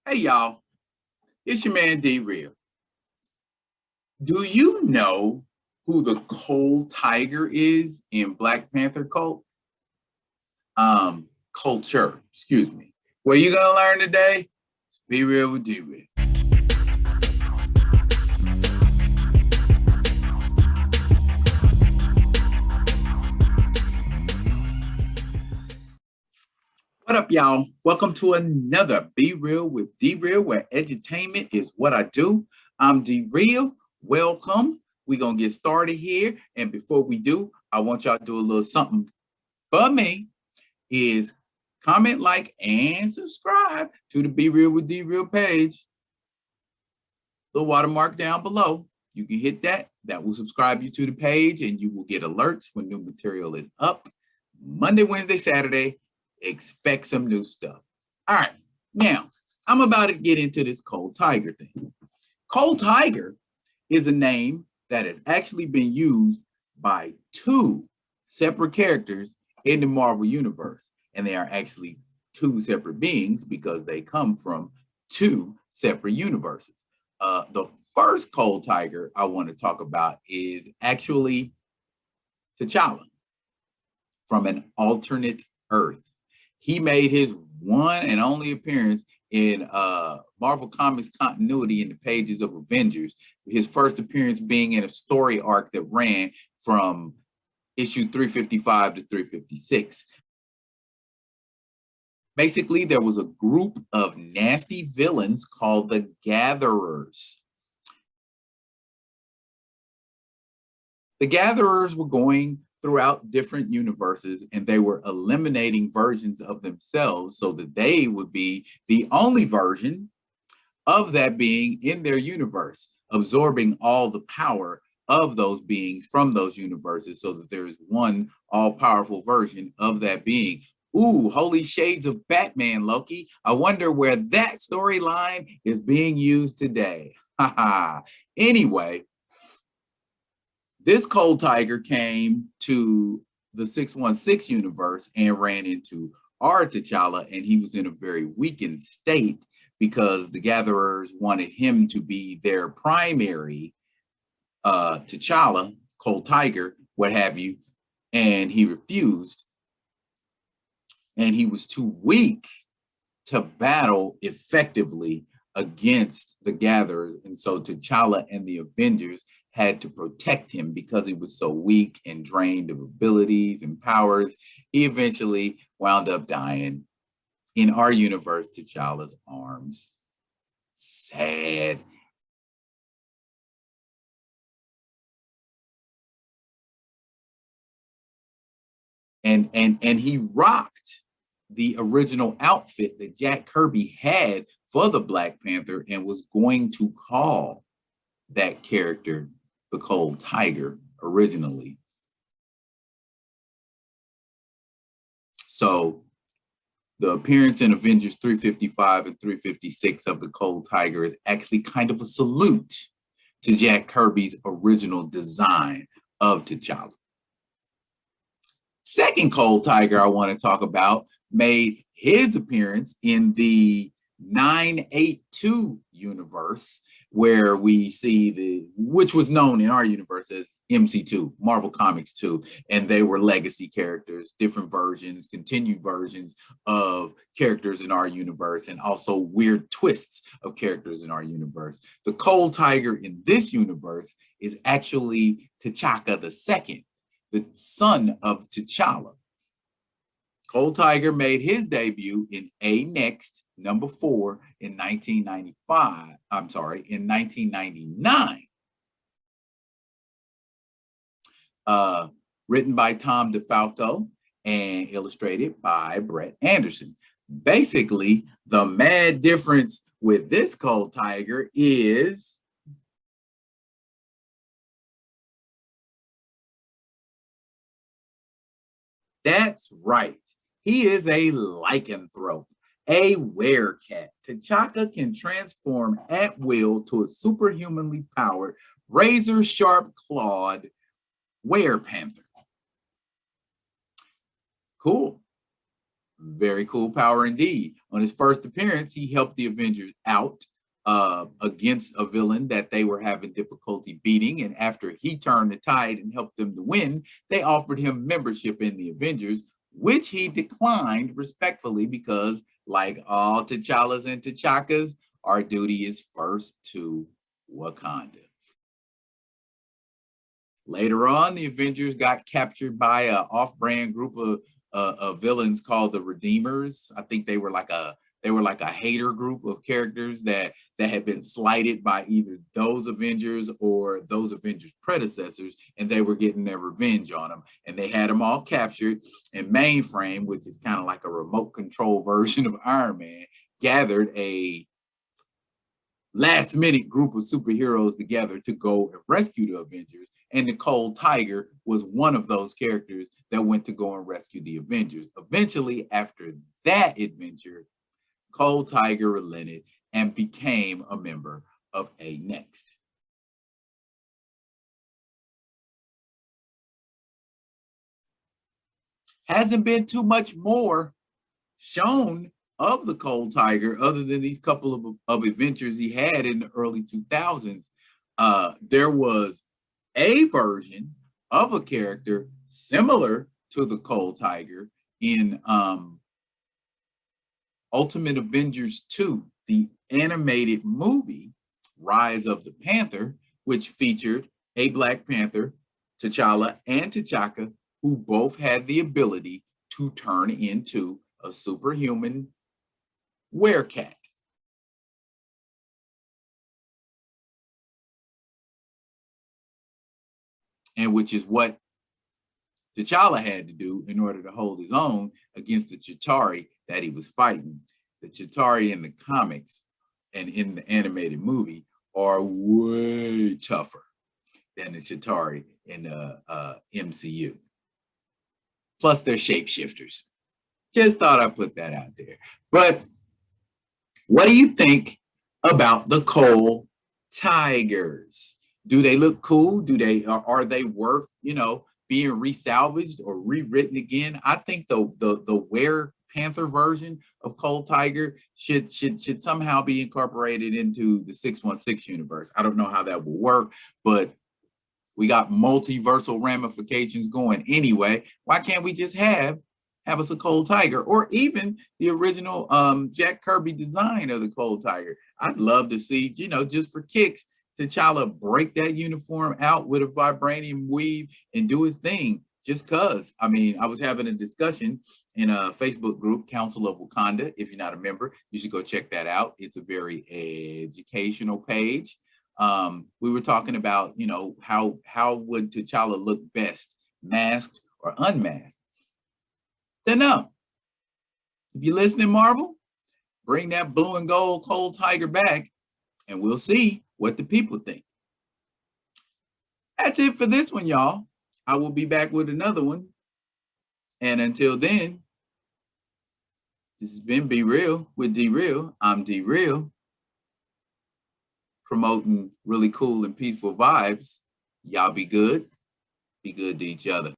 Hey y'all, it's your man D Real. Do you know who the cold tiger is in Black Panther culture, excuse me. What are you gonna learn today? Be real with D Real. What up, y'all? Welcome to another Be Real with D Real, where edutainment is what I do. I'm D Real. Welcome. We're gonna get started here. And before we do, I want y'all to do a little something for me. Is comment, like, and subscribe to the Be Real with D Real page. The watermark down below. You can hit that. That will subscribe you to the page, and you will get alerts when new material is up. Monday, Wednesday, Saturday. Expect some new stuff. All right. Now, I'm about to get into this cold tiger thing. Cold tiger is a name that has actually been used by two separate characters in the Marvel universe. And they are actually two separate beings because they come from two separate universes. The first cold tiger I want to talk about is actually T'Challa from an alternate Earth. He made his one and only appearance in Marvel Comics continuity in the pages of Avengers, his first appearance being in a story arc that ran from issue 355 to 356. Basically, there was a group of nasty villains called the Gatherers. The Gatherers were going throughout different universes, and they were eliminating versions of themselves so that they would be the only version of that being in their universe, absorbing all the power of those beings from those universes so that there is one all-powerful version of that being. Ooh, holy shades of Batman, Loki. I wonder where that storyline is being used today. Anyway, this cold tiger came to the 616 universe and ran into our T'Challa, and he was in a very weakened state because the Gatherers wanted him to be their primary T'Challa, cold tiger, what have you, and he refused. And he was too weak to battle effectively against the Gatherers. And so T'Challa and the Avengers had to protect him because he was so weak and drained of abilities and powers. He eventually wound up dying in our universe, T'Challa's arms. Sad. And he rocked the original outfit that Jack Kirby had for the Black Panther and was going to call that character the Cold Tiger originally. So the appearance in Avengers 355 and 356 of the Cold Tiger is actually kind of a salute to Jack Kirby's original design of T'Challa. Second cold tiger I want to talk about made his appearance in the 982 universe, where we see which was known in our universe as MC2, Marvel Comics 2, and they were legacy characters, different versions, continued versions of characters in our universe, and also weird twists of characters in our universe. The cold tiger in this universe is actually T'Chaka II, the son of Tchalla. Cold Tiger made his debut in A Next #4 in 1995. I'm sorry, in 1999. Written by Tom DeFalco and illustrated by Brett Anderson. Basically, the mad difference with this Cold Tiger is that's right. He is a lycanthrope, a werecat. T'Chaka can transform at will to a superhumanly powered, razor-sharp clawed werepanther. Cool. Very cool power indeed. On his first appearance, he helped the Avengers out against a villain that they were having difficulty beating. And after he turned the tide and helped them to win, they offered him membership in the Avengers, which he declined respectfully because, like all T'Challas and T'Chakas, our duty is first to Wakanda. Later on, the Avengers got captured by an off-brand group of villains called the Redeemers. I think they were like a hater group of characters that had been slighted by either those Avengers or those Avengers predecessors, and they were getting their revenge on them. And they had them all captured. And Mainframe, which is kind of like a remote control version of Iron Man, gathered a last minute group of superheroes together to go and rescue the Avengers. And the Cold Tiger was one of those characters that went to go and rescue the Avengers. Eventually, after that adventure, Cold Tiger relented and became a member of A-Next. Hasn't been too much more shown of the Cold Tiger other than these couple of adventures he had in the early 2000s. There was a version of a character similar to the Cold Tiger in Ultimate Avengers 2, the animated movie Rise of the Panther, which featured a Black Panther, T'Challa, and T'Chaka, who both had the ability to turn into a superhuman werecat. And which is what T'Challa had to do in order to hold his own against the Chitauri that he was fighting. The Chitauri in the comics and in the animated movie are way tougher than the Chitauri in the MCU. Plus, they're shapeshifters. Just thought I'd put that out there. But what do you think about the Cold Tigers? Do they look cool? Are they worth, being resalvaged or rewritten again? I think the Were Panther version of Cold Tiger should somehow be incorporated into the 616 universe. I don't know how that will work, but we got multiversal ramifications going anyway. Why can't we just have us a Cold Tiger, or even the original Jack Kirby design of the Cold Tiger? I'd love to see, just for kicks, T'Challa break that uniform out with a vibranium weave and do his thing. Just cause. I mean, I was having a discussion in a Facebook group, Council of Wakanda. If you're not a member, you should go check that out. It's a very educational page. We were talking about, how would T'Challa look best, masked or unmasked? Don't know. If you're listening, Marvel, bring that blue and gold Cold Tiger back, and we'll see what the people think. That's it for this one, y'all. I will be back with another one. And until then, this has been Be Real with D Real. I'm D Real, promoting really cool and peaceful vibes. Y'all be good to each other.